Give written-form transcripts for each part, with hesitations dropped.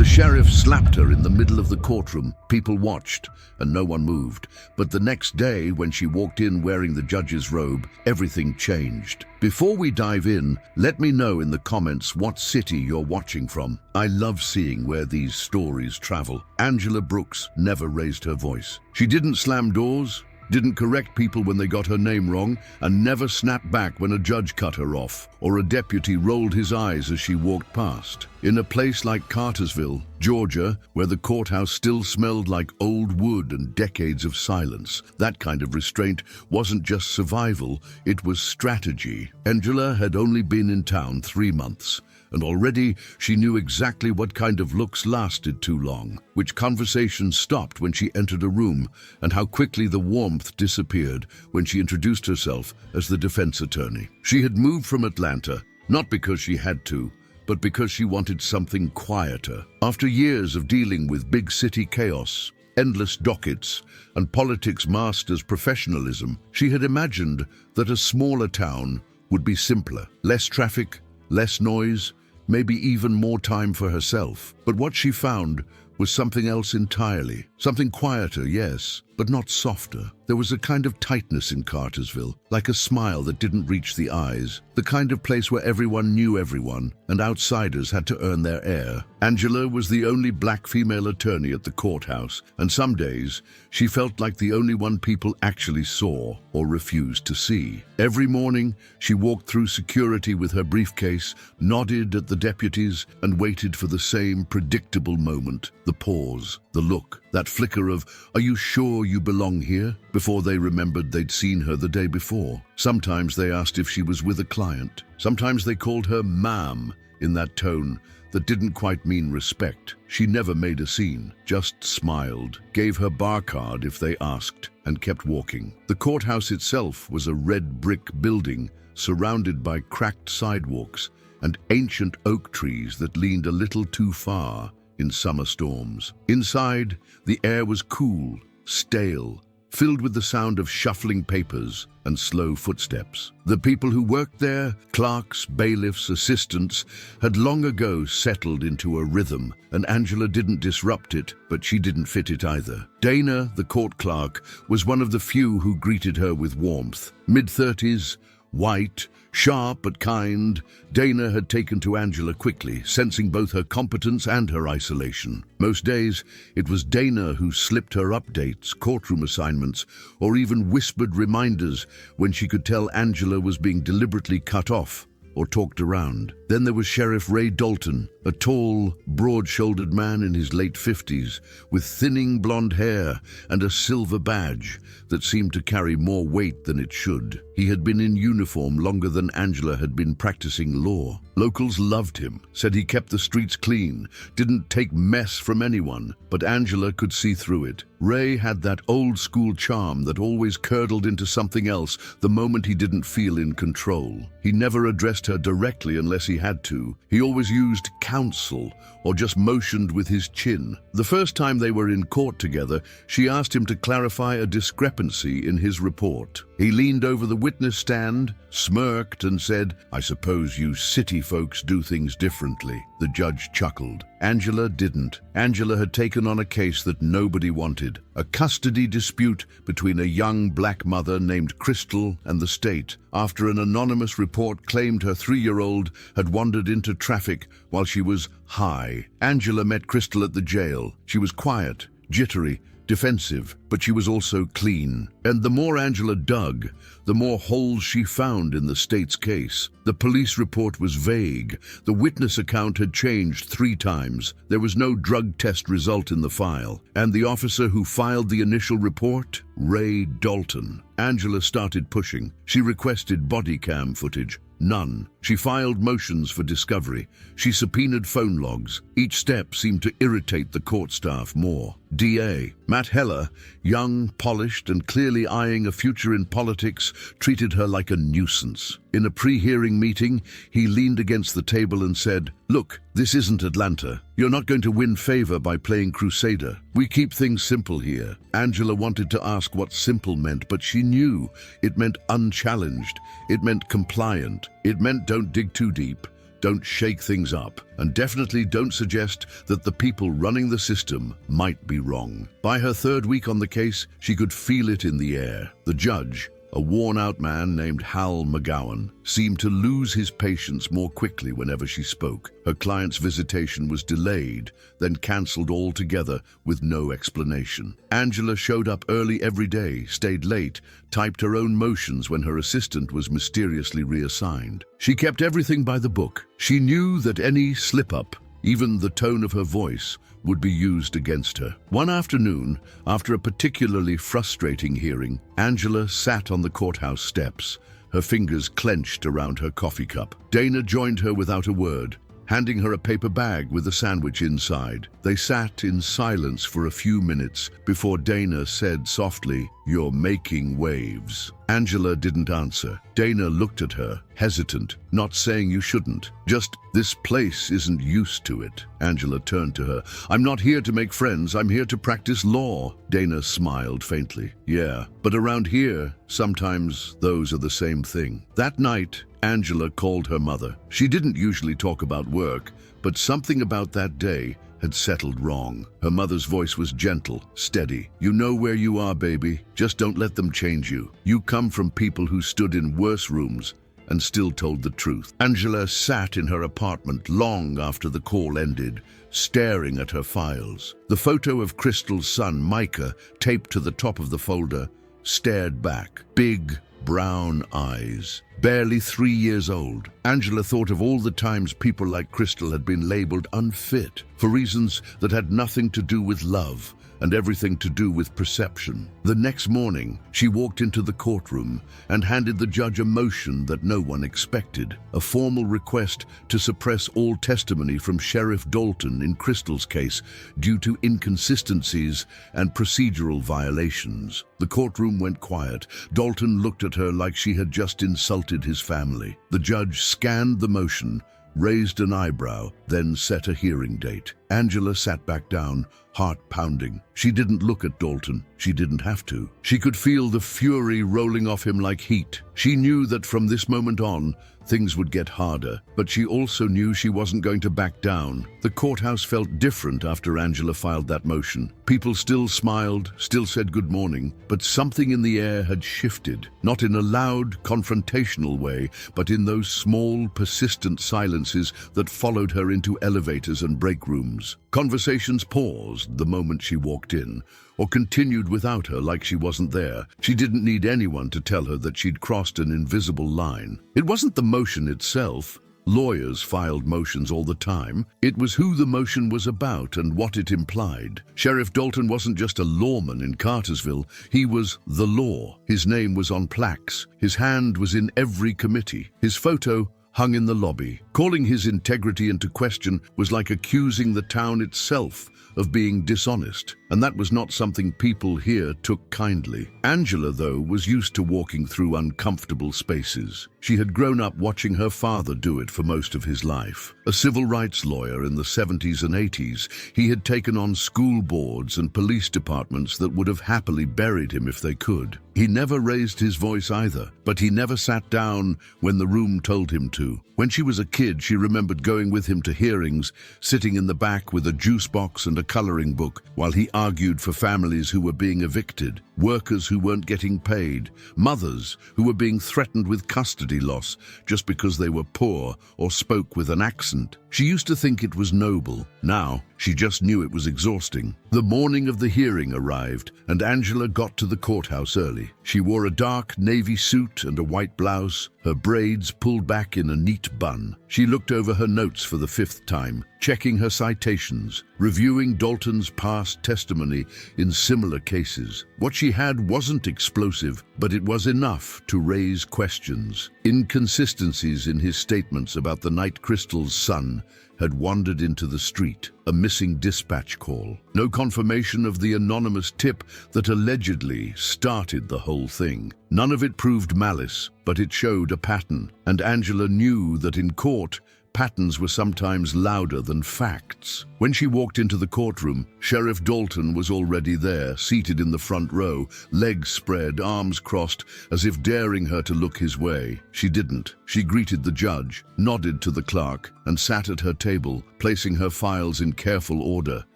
sheriff slapped her in the middle of the courtroom. People watched, and no one moved. But the next day, when she walked in wearing the judge's robe, everything changed. Before we dive in, let me know in the comments what city you're watching from. I love seeing where these stories travel. Angela Brooks never raised her voice. She didn't slam doors, didn't correct people when they got her name wrong, and never snapped back when a judge cut her off, or a deputy rolled his eyes as she walked past. In a place like Cartersville, Georgia, where the courthouse still smelled like old wood and decades of silence, that kind of restraint wasn't just survival, it was strategy. Angela had only been in town 3 months, and already she knew exactly what kind of looks lasted too long, which conversations stopped when she entered a room, and how quickly the warmth disappeared when she introduced herself as the defense attorney. She had moved from Atlanta, not because she had to, but because she wanted something quieter. After years of dealing with big city chaos, endless dockets, and politics masked as professionalism, she had imagined that a smaller town would be simpler, less traffic, less noise, maybe even more time for herself. But what she found was something else entirely. Something quieter, yes, but not softer. There was a kind of tightness in Cartersville, like a smile that didn't reach the eyes, the kind of place where everyone knew everyone, and outsiders had to earn their air. Angela was the only black female attorney at the courthouse, and some days she felt like the only one people actually saw or refused to see. Every morning, she walked through security with her briefcase, nodded at the deputies, and waited for the same predictable moment, the pause, the look, that flicker of, "Are you sure you belong here?" before they remembered they'd seen her the day before. Sometimes they asked if she was with a client. Sometimes they called her ma'am in that tone that didn't quite mean respect. She never made a scene, just smiled, gave her bar card if they asked, and kept walking. The courthouse itself was a red brick building surrounded by cracked sidewalks and ancient oak trees that leaned a little too far in summer storms. Inside, the air was cool, stale, filled with the sound of shuffling papers and slow footsteps. The people who worked there, clerks, bailiffs, assistants, had long ago settled into a rhythm, and Angela didn't disrupt it, but she didn't fit it either. Dana, the court clerk, was one of the few who greeted her with warmth. Mid-30s, white, sharp but kind, Dana had taken to Angela quickly, sensing both her competence and her isolation. Most days, it was Dana who slipped her updates, courtroom assignments, or even whispered reminders when she could tell Angela was being deliberately cut off or talked around. Then there was Sheriff Ray Dalton, a tall, broad-shouldered man in his late 50s, with thinning blonde hair and a silver badge that seemed to carry more weight than it should. He had been in uniform longer than Angela had been practicing law. Locals loved him, said he kept the streets clean, didn't take mess from anyone, but Angela could see through it. Ray had that old-school charm that always curdled into something else the moment he didn't feel in control. He never addressed her directly unless he had to. He always used counsel or just motioned with his chin. The first time they were in court together, she asked him to clarify a discrepancy in his report. He leaned over the witness stand, smirked, and said, "I suppose you city folks do things differently." The judge chuckled. Angela didn't. Angela had taken on a case that nobody wanted, a custody dispute between a young black mother named Crystal and the state, after an anonymous report claimed her 3-year-old had wandered into traffic while she was high. Angela met Crystal at the jail. She was quiet, jittery, defensive, but she was also clean. And the more Angela dug, the more holes she found in the state's case. The police report was vague. The witness account had changed 3 times. There was no drug test result in the file. And the officer who filed the initial report? Ray Dalton. Angela started pushing. She requested body cam footage. None. She filed motions for discovery. She subpoenaed phone logs. Each step seemed to irritate the court staff more. DA Matt Heller, young, polished, and clearly eyeing a future in politics, treated her like a nuisance. In a pre-hearing meeting, he leaned against the table and said, "Look, this isn't Atlanta. You're not going to win favor by playing crusader. We keep things simple here." Angela wanted to ask what simple meant, but she knew it meant unchallenged. It meant compliant. It meant don't dig too deep. don't shake things up, and definitely don't suggest that the people running the system might be wrong. By her third week on the case, she could feel it in the air. The judge, a worn-out man named Hal McGowan, seemed to lose his patience more quickly whenever she spoke. Her client's visitation was delayed, then cancelled altogether with no explanation. Angela showed up early every day, stayed late, typed her own motions when her assistant was mysteriously reassigned. She kept everything by the book. She knew that any slip-up, even the tone of her voice, would be used against her. One afternoon, after a particularly frustrating hearing, Angela sat on the courthouse steps, her fingers clenched around her coffee cup. Dana joined her without a word, handing her a paper bag with a sandwich inside. They sat in silence for a few minutes before Dana said softly, "You're making waves." Angela didn't answer. Dana looked at her, hesitant, not saying you shouldn't. Just, "This place isn't used to it." Angela turned to her. "I'm not here to make friends, I'm here to practice law." Dana smiled faintly. "Yeah, but around here, sometimes those are the same thing." That night, Angela called her mother. She didn't usually talk about work, but something about that day had settled wrong. Her mother's voice was gentle, steady. "You know where you are, baby. Just don't let them change you. You come from people who stood in worse rooms and still told the truth." Angela sat in her apartment long after the call ended, staring at her files. The photo of Crystal's son, Micah, taped to the top of the folder, stared back. Big, brown eyes. Barely 3 years old. Angela thought of all the times people like Crystal had been labeled unfit for reasons that had nothing to do with love and everything to do with perception. The next morning, she walked into the courtroom and handed the judge a motion that no one expected, a formal request to suppress all testimony from Sheriff Dalton in Crystal's case due to inconsistencies and procedural violations. The courtroom went quiet. Dalton looked at her like she had just insulted his family. The judge scanned the motion, raised an eyebrow, then set a hearing date. Angela sat back down, heart pounding. She didn't look at Dalton. She didn't have to. She could feel the fury rolling off him like heat. She knew that from this moment on, things would get harder, but she also knew she wasn't going to back down. The courthouse felt different after Angela filed that motion. People still smiled, still said good morning, but something in the air had shifted, not in a loud, confrontational way, but in those small, persistent silences that followed her into elevators and break rooms. Conversations paused the moment she walked in, or continued without her like she wasn't there. She didn't need anyone to tell her that she'd crossed an invisible line. It wasn't the motion itself. Lawyers filed motions all the time. It was who the motion was about and what it implied. Sheriff Dalton wasn't just a lawman in Cartersville. He was the law. His name was on plaques. His hand was in every committee. His photo hung in the lobby. Calling his integrity into question was like accusing the town itself of being dishonest, and that was not something people here took kindly. Angela, though, was used to walking through uncomfortable spaces. She had grown up watching her father do it for most of his life. A civil rights lawyer in the 70s and 80s, he had taken on school boards and police departments that would have happily buried him if they could. He never raised his voice either, but he never sat down when the room told him to. When she was a kid, she remembered going with him to hearings, sitting in the back with a juice box and a coloring book while he argued for families who were being evicted, workers who weren't getting paid, mothers who were being threatened with custody loss just because they were poor or spoke with an accent. She used to think it was noble. Now, she just knew it was exhausting. The morning of the hearing arrived, and Angela got to the courthouse early. She wore a dark navy suit and a white blouse, her braids pulled back in a neat bun. She looked over her notes for the 5th time, checking her citations, reviewing Dalton's past testimony in similar cases. What she had wasn't explosive, but it was enough to raise questions. Inconsistencies in his statements about the night Crystal's son had wandered into the street, a missing dispatch call. No confirmation of the anonymous tip that allegedly started the whole thing. None of it proved malice, but it showed a pattern, and Angela knew that in court, patterns were sometimes louder than facts. When she walked into the courtroom, Sheriff Dalton was already there, seated in the front row, legs spread, arms crossed, as if daring her to look his way. She didn't. She greeted the judge, nodded to the clerk, and sat at her table, placing her files in careful order.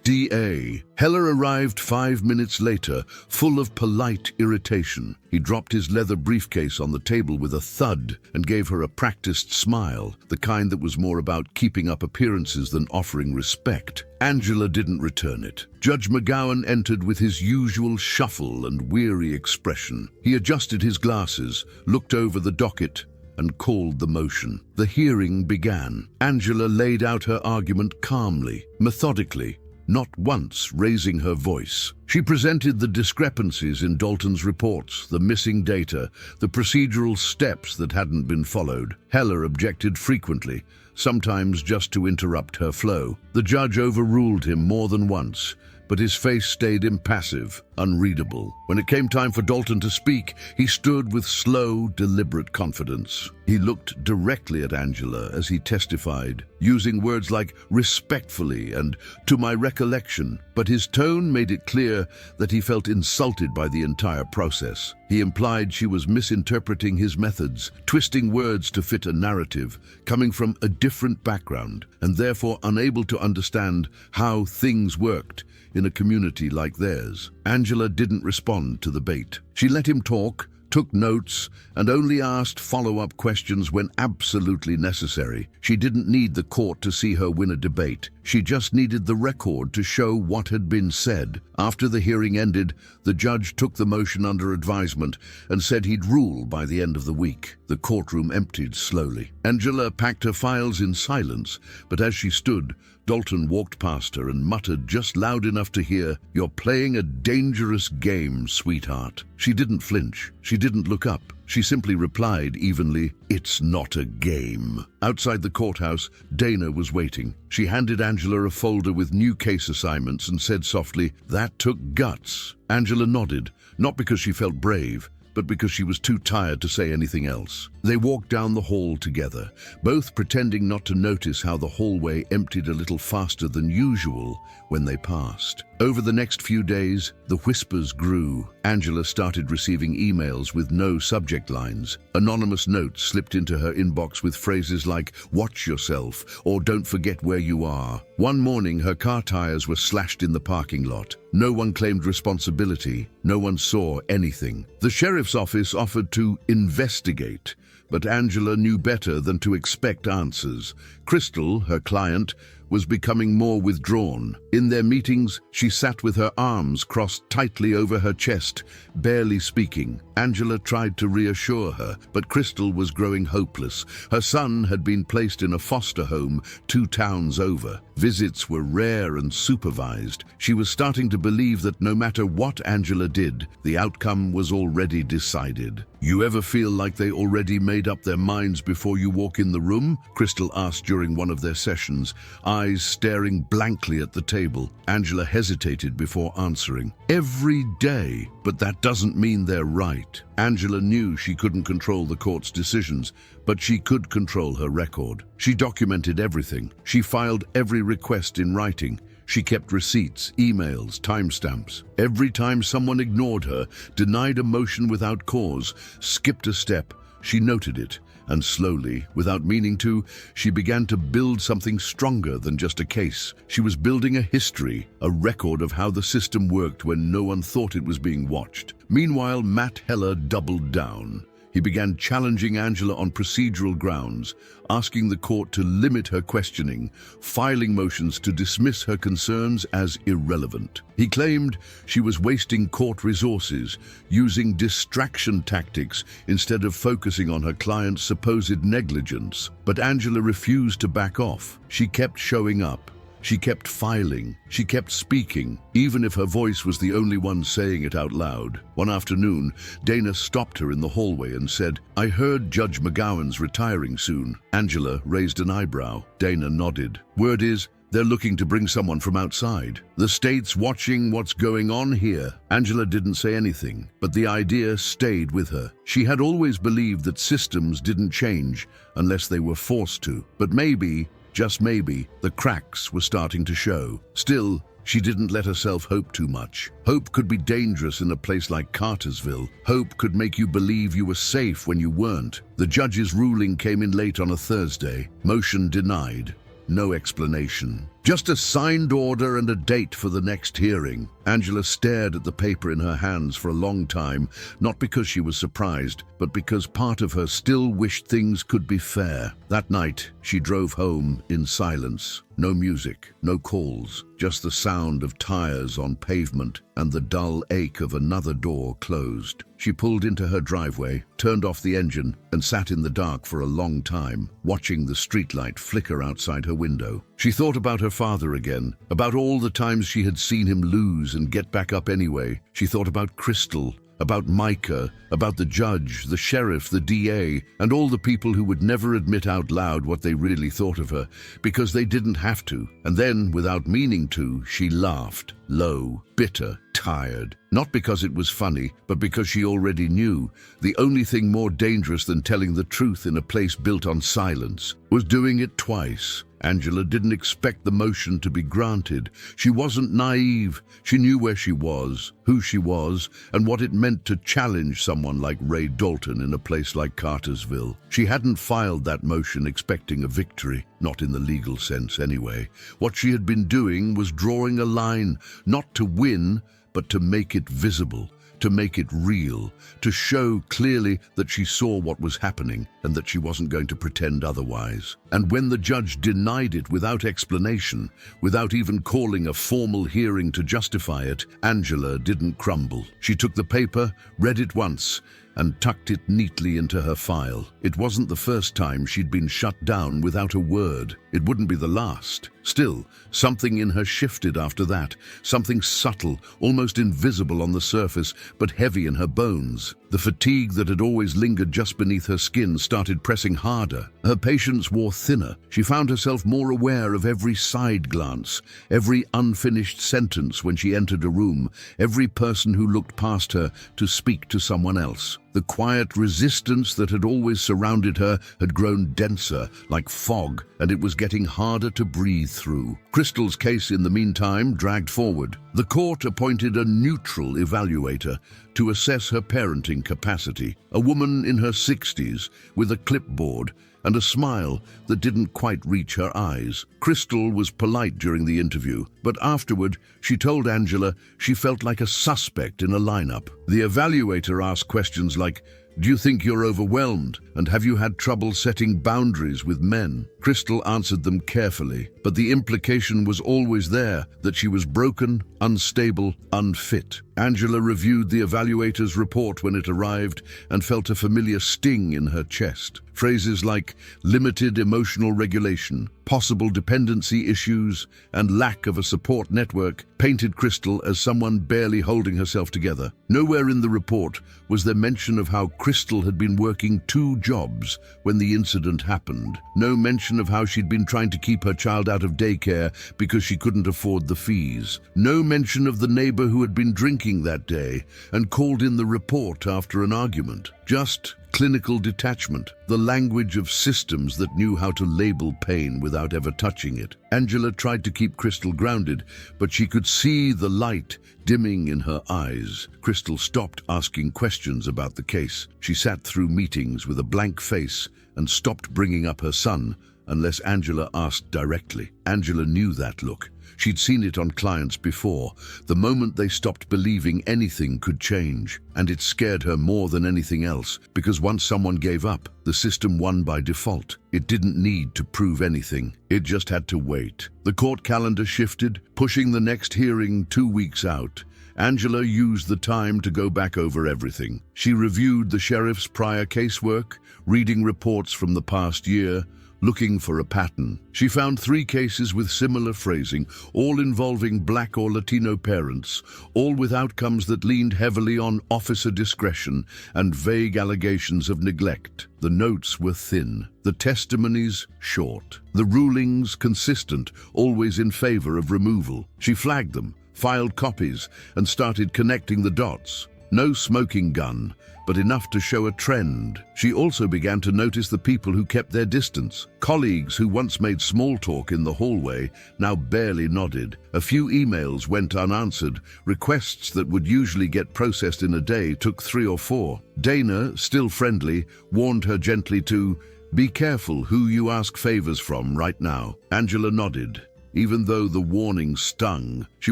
D.A. Heller arrived 5 minutes later, full of polite irritation. He dropped his leather briefcase on the table with a thud and gave her a practiced smile, the kind that was more about keeping up appearances than offering respect. Angela didn't return it. Judge McGowan entered with his usual shuffle and weary expression. He adjusted his glasses, looked over the docket, and called the motion. The hearing began. Angela laid out her argument calmly, methodically, not once raising her voice. She presented the discrepancies in Dalton's reports, the missing data, the procedural steps that hadn't been followed. Heller objected frequently, sometimes just to interrupt her flow. The judge overruled him more than once, but his face stayed impassive, unreadable. When it came time for Dalton to speak, he stood with slow, deliberate confidence. He looked directly at Angela as he testified, using words like respectfully and to my recollection, but his tone made it clear that he felt insulted by the entire process. He implied she was misinterpreting his methods, twisting words to fit a narrative, coming from a different background, and therefore unable to understand how things worked in a community like theirs. Angela didn't respond to the bait. She let him talk, took notes, and only asked follow-up questions when absolutely necessary. She didn't need the court to see her win a debate. She just needed the record to show what had been said. After the hearing ended, the judge took the motion under advisement and said he'd rule by the end of the week. The courtroom emptied slowly. Angela packed her files in silence, but as she stood, Dalton walked past her and muttered just loud enough to hear, "You're playing a dangerous game, sweetheart." She didn't flinch. She didn't look up. She simply replied evenly, "It's not a game." Outside the courthouse, Dana was waiting. She handed Angela a folder with new case assignments and said softly, "That took guts." Angela nodded, not because she felt brave, but because she was too tired to say anything else. They walked down the hall together, both pretending not to notice how the hallway emptied a little faster than usual when they passed. Over the next few days, the whispers grew. Angela started receiving emails with no subject lines. Anonymous notes slipped into her inbox with phrases like, "Watch yourself," or "Don't forget where you are." One morning, her car tires were slashed in the parking lot. No one claimed responsibility. No one saw anything. The sheriff's office offered to investigate, but Angela knew better than to expect answers. Crystal, her client, was becoming more withdrawn. In their meetings, she sat with her arms crossed tightly over her chest, barely speaking. Angela tried to reassure her, but Crystal was growing hopeless. Her son had been placed in a foster home 2 towns over. Visits were rare and supervised. She was starting to believe that no matter what Angela did, the outcome was already decided. "You ever feel like they already made up their minds before you walk in the room?" Crystal asked during one of their sessions, eyes staring blankly at the table. Angela hesitated before answering. "Every day, but that doesn't mean they're right." Angela knew she couldn't control the court's decisions, but she could control her record. She documented everything. She filed every request in writing. She kept receipts, emails, timestamps. Every time someone ignored her, denied a motion without cause, skipped a step, she noted it. And slowly, without meaning to, she began to build something stronger than just a case. She was building a history, a record of how the system worked when no one thought it was being watched. Meanwhile, Matt Heller doubled down. He began challenging Angela on procedural grounds, asking the court to limit her questioning, filing motions to dismiss her concerns as irrelevant. He claimed she was wasting court resources, using distraction tactics instead of focusing on her client's supposed negligence. But Angela refused to back off. She kept showing up. She kept filing. She kept speaking, even if her voice was the only one saying it out loud. One afternoon, Dana stopped her in the hallway and said, "I heard Judge McGowan's retiring soon." Angela raised an eyebrow. Dana nodded. "Word is, They're looking to bring someone from outside. The state's watching what's going on here. Angela didn't say anything, but the idea stayed with her. She had always believed that systems didn't change unless they were forced to. But maybe, just maybe, the cracks were starting to show. Still, she didn't let herself hope too much. Hope could be dangerous in a place like Cartersville. Hope could make you believe you were safe when you weren't. The judge's ruling came in late on a Thursday. Motion denied. No explanation. Just a signed order and a date for the next hearing. Angela stared at the paper in her hands for a long time, not because she was surprised, but because part of her still wished things could be fair. That night, she drove home in silence. No music, no calls, just the sound of tires on pavement and the dull ache of another door closed. She pulled into her driveway, turned off the engine, and sat in the dark for a long time, watching the streetlight flicker outside her window. She thought about her father again, about all the times she had seen him lose and get back up anyway. She thought about Crystal, about Micah, about the judge, the sheriff, the DA, and all the people who would never admit out loud what they really thought of her, because they didn't have to. And then, without meaning to, she laughed, low, bitter, tired. Not because it was funny, but because she already knew the only thing more dangerous than telling the truth in a place built on silence was doing it twice. Angela didn't expect the motion to be granted. She wasn't naive. She knew where she was, who she was, and what it meant to challenge someone like Ray Dalton in a place like Cartersville. She hadn't filed that motion expecting a victory, not in the legal sense anyway. What she had been doing was drawing a line, not to win, but to make it visible, to make it real, to show clearly that she saw what was happening and that she wasn't going to pretend otherwise. And when the judge denied it without explanation, without even calling a formal hearing to justify it, Angela didn't crumble. She took the paper, read it once, and tucked it neatly into her file. It wasn't the first time she'd been shut down without a word. It wouldn't be the last. Still, something in her shifted after that, something subtle, almost invisible on the surface, but heavy in her bones. The fatigue that had always lingered just beneath her skin started pressing harder. Her patience wore thinner. She found herself more aware of every side glance, every unfinished sentence when she entered a room, every person who looked past her to speak to someone else. The quiet resistance that had always surrounded her had grown denser, like fog, and it was getting harder to breathe through. Crystal's case, in the meantime, dragged forward. The court appointed a neutral evaluator to assess her parenting capacity, a woman in her 60s with a clipboard and a smile that didn't quite reach her eyes. Crystal was polite during the interview, but afterward she told Angela she felt like a suspect in a lineup. The evaluator asked questions like, "Do you think you're overwhelmed? And have you had trouble setting boundaries with men?" Crystal answered them carefully, but the implication was always there, that she was broken, unstable, unfit. Angela reviewed the evaluator's report when it arrived and felt a familiar sting in her chest. Phrases like limited emotional regulation, possible dependency issues, and lack of a support network painted Crystal as someone barely holding herself together. Nowhere in the report was there mention of how Crystal had been working 2 jobs when the incident happened. No mention of how she'd been trying to keep her child out of daycare because she couldn't afford the fees. No mention of the neighbor who had been drinking that day and called in the report after an argument. Just clinical detachment, the language of systems that knew how to label pain without ever touching it. Angela tried to keep Crystal grounded, but she could see the light dimming in her eyes. Crystal stopped asking questions about the case. She sat through meetings with a blank face and stopped bringing up her son unless Angela asked directly. Angela knew that look. She'd seen it on clients before, the moment they stopped believing anything could change. And it scared her more than anything else, because once someone gave up, the system won by default. It didn't need to prove anything. It just had to wait. The court calendar shifted, pushing the next hearing 2 weeks out. Angela used the time to go back over everything. She reviewed the sheriff's prior casework, reading reports from the past year, looking for a pattern. She found 3 cases with similar phrasing, all involving Black or Latino parents, all with outcomes that leaned heavily on officer discretion and vague allegations of neglect. The notes were thin, the testimonies short, the rulings consistent, always in favor of removal. She flagged them, filed copies, and started connecting the dots. No smoking gun, but enough to show a trend. She also began to notice the people who kept their distance. Colleagues who once made small talk in the hallway now barely nodded. A few emails went unanswered. Requests that would usually get processed in a day took 3 or 4. Dana, still friendly, warned her gently to be careful who you ask favors from right now. Angela nodded. Even though the warning stung, she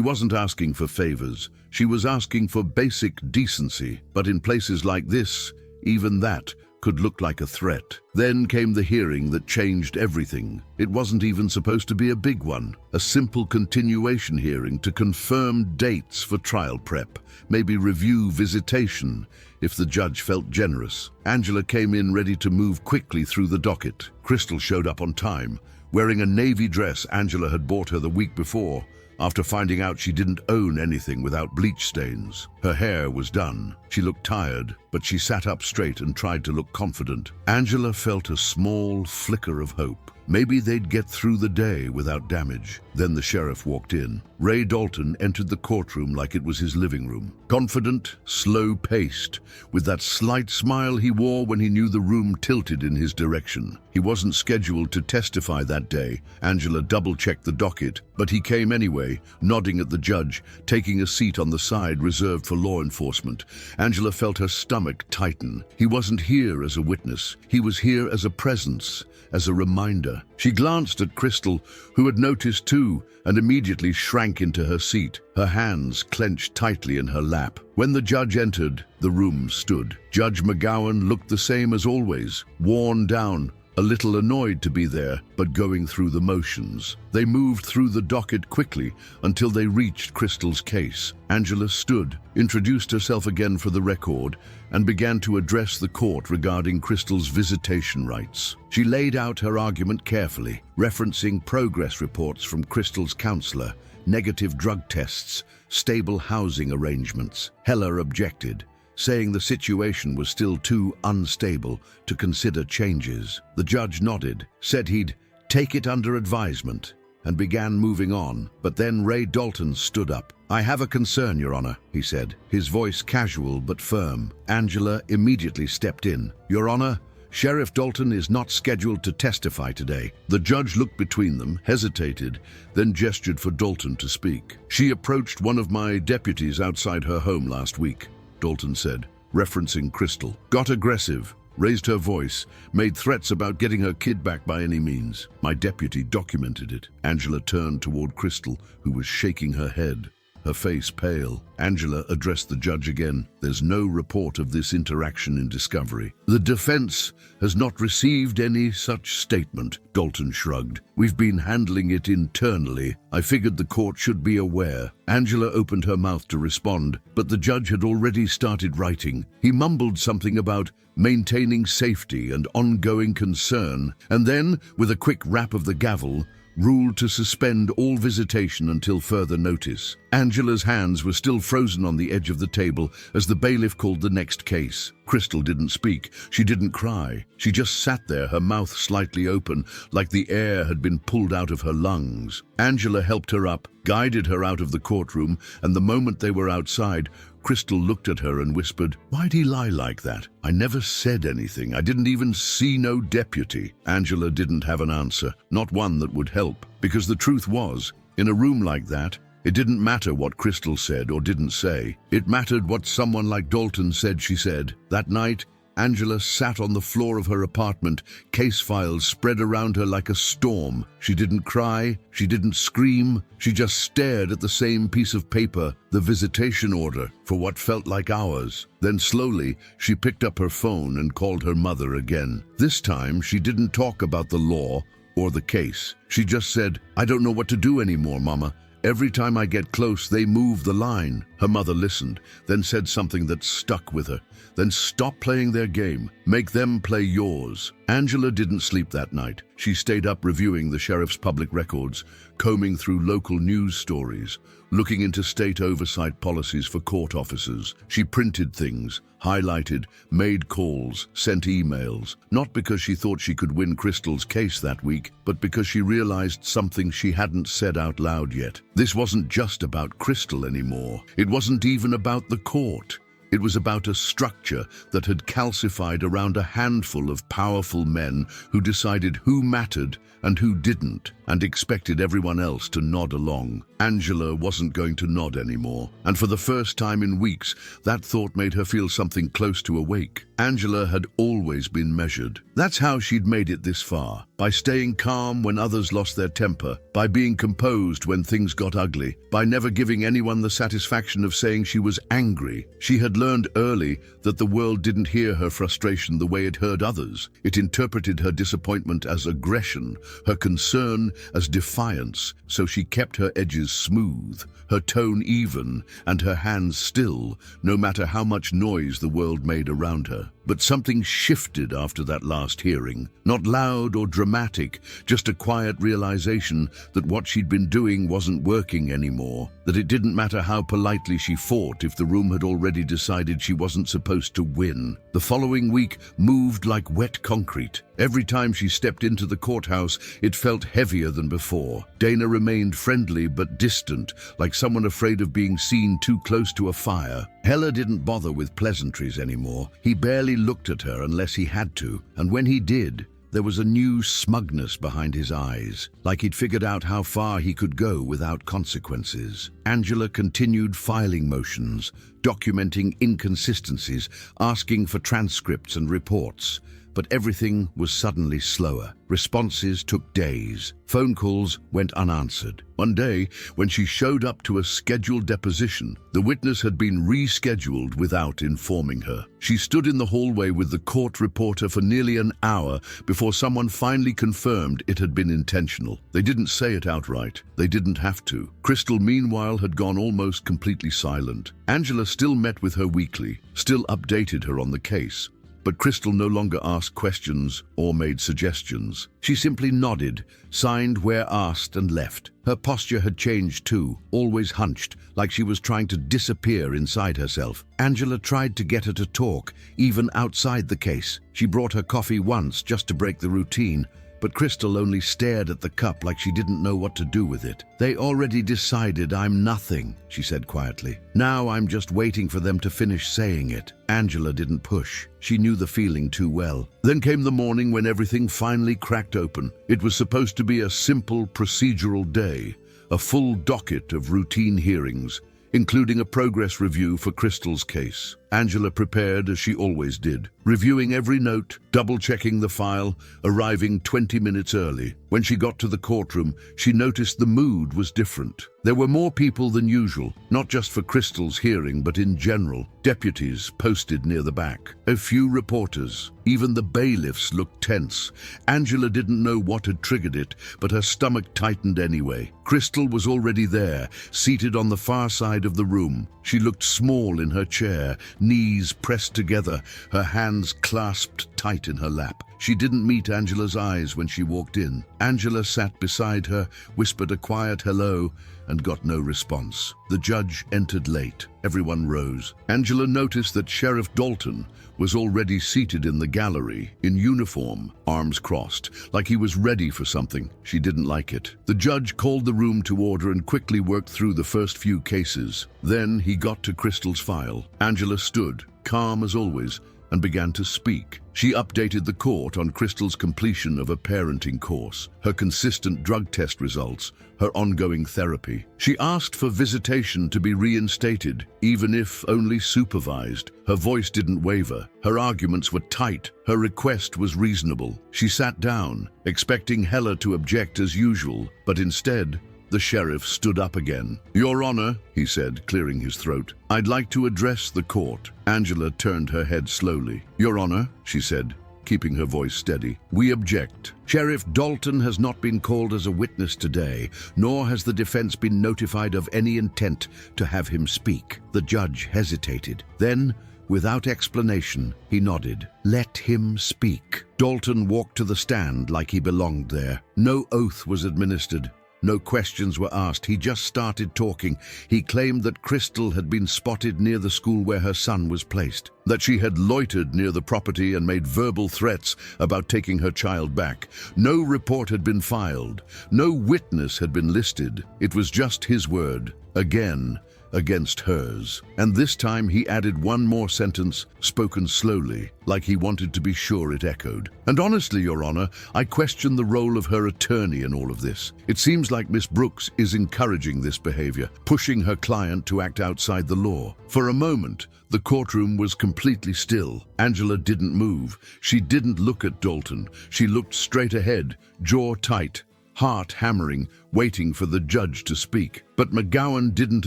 wasn't asking for favors. She was asking for basic decency. But in places like this, even that could look like a threat. Then came the hearing that changed everything. It wasn't even supposed to be a big one. A simple continuation hearing to confirm dates for trial prep, maybe review visitation, if the judge felt generous. Angela came in ready to move quickly through the docket. Crystal showed up on time, wearing a navy dress Angela had bought her the week before, after finding out she didn't own anything without bleach stains. Her hair was done. She looked tired, but she sat up straight and tried to look confident. Angela felt a small flicker of hope. Maybe they'd get through the day without damage. Then the sheriff walked in. Ray Dalton entered the courtroom like it was his living room. Confident, slow-paced, with that slight smile he wore when he knew the room tilted in his direction. He wasn't scheduled to testify that day. Angela double-checked the docket, but he came anyway, nodding at the judge, taking a seat on the side reserved for law enforcement. Angela felt her stomach tighten. He wasn't here as a witness. He was here as a presence, as a reminder. She glanced at Crystal, who had noticed too, and immediately shrank into her seat, her hands clenched tightly in her lap. When the judge entered, the room stood. Judge McGowan looked the same as always, worn down, a little annoyed to be there, but going through the motions. They moved through the docket quickly until they reached Crystal's case. Angela stood, introduced herself again for the record, and began to address the court regarding Crystal's visitation rights. She laid out her argument carefully, referencing progress reports from Crystal's counselor, negative drug tests, stable housing arrangements. Heller objected, saying the situation was still too unstable to consider changes. The judge nodded, said he'd take it under advisement, and began moving on. But then Ray Dalton stood up. "I have a concern, Your Honor," he said, his voice casual but firm. Angela immediately stepped in. "Your Honor, Sheriff Dalton is not scheduled to testify today." The judge looked between them, hesitated, then gestured for Dalton to speak. "She approached one of my deputies outside her home last week," Dalton said, referencing Crystal. "Got aggressive, raised her voice, made threats about getting her kid back by any means. My deputy documented it." Angela turned toward Crystal, who was shaking her head, her face pale. Angela addressed the judge again. "There's no report of this interaction in discovery. The defense has not received any such statement," Dalton shrugged. "We've been handling it internally. I figured the court should be aware." Angela opened her mouth to respond, but the judge had already started writing. He mumbled something about maintaining safety and ongoing concern, and then, with a quick rap of the gavel, ruled to suspend all visitation until further notice. Angela's hands were still frozen on the edge of the table as the bailiff called the next case. Crystal didn't speak. She didn't cry. She just sat there, her mouth slightly open, like the air had been pulled out of her lungs. Angela helped her up, guided her out of the courtroom, and the moment they were outside, Crystal looked at her and whispered, "Why'd he lie like that? I never said anything. I didn't even see no deputy." Angela didn't have an answer, not one that would help, because the truth was, in a room like that, it didn't matter what Crystal said or didn't say. It mattered what someone like Dalton said she said. That night, Angela sat on the floor of her apartment, case files spread around her like a storm. She didn't cry, she didn't scream, she just stared at the same piece of paper, the visitation order, for what felt like hours. Then slowly, she picked up her phone and called her mother again. This time, she didn't talk about the law or the case. She just said, "I don't know what to do anymore, Mama. Every time I get close, they move the line." Her mother listened, then said something that stuck with her. Then stop playing their game. Make them play yours. Angela didn't sleep that night. She stayed up reviewing the sheriff's public records, combing through local news stories, looking into state oversight policies for court officers. She printed things, highlighted, made calls, sent emails, not because she thought she could win Crystal's case that week, but because she realized something she hadn't said out loud yet. This wasn't just about Crystal anymore. It wasn't even about the court. It was about a structure that had calcified around a handful of powerful men who decided who mattered and who didn't, and expected everyone else to nod along. Angela wasn't going to nod anymore, and for the first time in weeks, that thought made her feel something close to awake. Angela had always been measured. That's how she'd made it this far, by staying calm when others lost their temper, by being composed when things got ugly, by never giving anyone the satisfaction of saying she was angry. She had learned early that the world didn't hear her frustration the way it heard others. It interpreted her disappointment as aggression, her concern as defiance, so she kept her edges smooth, her tone even, and her hands still, no matter how much noise the world made around her. But something shifted after that last hearing. Not loud or dramatic, just a quiet realization that what she'd been doing wasn't working anymore, that it didn't matter how politely she fought if the room had already decided she wasn't supposed to win. The following week moved like wet concrete. Every time she stepped into the courthouse, it felt heavier than before. Dana remained friendly but distant, like someone afraid of being seen too close to a fire. Heller didn't bother with pleasantries anymore. He barely looked at her unless he had to, and when he did, there was a new smugness behind his eyes, like he'd figured out how far he could go without consequences. Angela continued filing motions, documenting inconsistencies, asking for transcripts and reports. But everything was suddenly slower. Responses took days. Phone calls went unanswered. One day, when she showed up to a scheduled deposition, the witness had been rescheduled without informing her. She stood in the hallway with the court reporter for nearly an hour before someone finally confirmed it had been intentional. They didn't say it outright. They didn't have to. Crystal, meanwhile, had gone almost completely silent. Angela still met with her weekly, still updated her on the case. But Crystal no longer asked questions or made suggestions. She simply nodded, signed where asked, and left. Her posture had changed too, always hunched, like she was trying to disappear inside herself. Angela tried to get her to talk, even outside the case. She brought her coffee once just to break the routine, but Crystal only stared at the cup like she didn't know what to do with it. "They already decided I'm nothing," she said quietly. "Now I'm just waiting for them to finish saying it." Angela didn't push. She knew the feeling too well. Then came the morning when everything finally cracked open. It was supposed to be a simple procedural day, a full docket of routine hearings, including a progress review for Crystal's case. Angela prepared as she always did, reviewing every note, double-checking the file, arriving 20 minutes early. When she got to the courtroom, she noticed the mood was different. There were more people than usual, not just for Crystal's hearing, but in general. Deputies posted near the back. A few reporters. Even the bailiffs looked tense. Angela didn't know what had triggered it, but her stomach tightened anyway. Crystal was already there, seated on the far side of the room. She looked small in her chair, knees pressed together, her hands clasped tight in her lap. She didn't meet Angela's eyes when she walked in. Angela sat beside her, whispered a quiet hello, and got no response. The judge entered late. Everyone rose. Angela noticed that Sheriff Dalton was already seated in the gallery, in uniform, arms crossed, like he was ready for something. She didn't like it. The judge called the room to order and quickly worked through the first few cases. Then he got to Crystal's file. Angela stood, calm as always, and began to speak. She updated the court on Crystal's completion of a parenting course, her consistent drug test results, her ongoing therapy. She asked for visitation to be reinstated, even if only supervised. Her voice didn't waver. Her arguments were tight. Her request was reasonable. She sat down, expecting Heller to object as usual, but instead, the sheriff stood up again. "Your Honor," he said, clearing his throat, "I'd like to address the court." Angela turned her head slowly. "Your Honor," she said, keeping her voice steady. "We object. Sheriff Dalton has not been called as a witness today, nor has the defense been notified of any intent to have him speak." The judge hesitated. Then, without explanation, he nodded. "Let him speak." Dalton walked to the stand like he belonged there. No oath was administered. No questions were asked. He just started talking. He claimed that Crystal had been spotted near the school where her son was placed, that she had loitered near the property and made verbal threats about taking her child back. No report had been filed. No witness had been listed. It was just his word, again, against hers. And this time he added one more sentence, spoken slowly, like he wanted to be sure it echoed. "And honestly, Your Honor, I question the role of her attorney in all of this. It seems like Miss Brooks is encouraging this behavior, pushing her client to act outside the law." For a moment, the courtroom was completely still. Angela didn't move. She didn't look at Dalton. She looked straight ahead, jaw tight, heart hammering, waiting for the judge to speak. But McGowan didn't